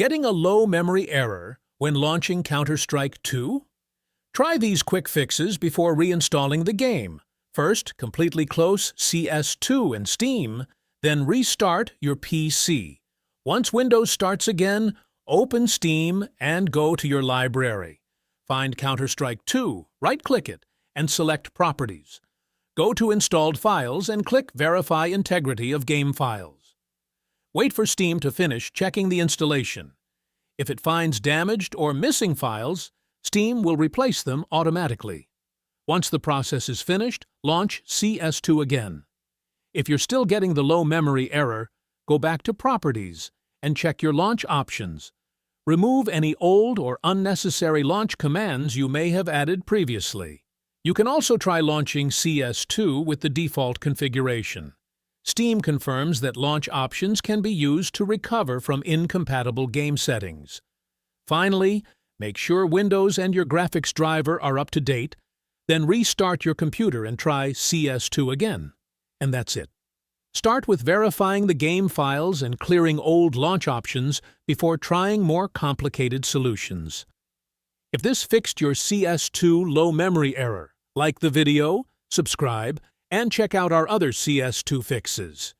Getting a low memory error when launching Counter-Strike 2? Try these quick fixes before reinstalling the game. First, completely close CS2 in Steam, then restart your PC. Once Windows starts again, open Steam and go to your library. Find Counter-Strike 2, right-click it, and select Properties. Go to Installed Files and click Verify Integrity of Game Files. Wait for Steam to finish checking the installation. If it finds damaged or missing files, Steam will replace them automatically. Once the process is finished, launch CS2 again. If you're still getting the low memory error, go back to Properties and check your launch options. Remove any old or unnecessary launch commands you may have added previously. You can also try launching CS2 with the default configuration. Steam confirms that launch options can be used to recover from incompatible game settings. Finally, make sure Windows and your graphics driver are up to date, then restart your computer and try CS2 again. And that's it. Start with verifying the game files and clearing old launch options before trying more complicated solutions. If this fixed your CS2 low memory error, like the video, subscribe, and check out our other CS2 fixes.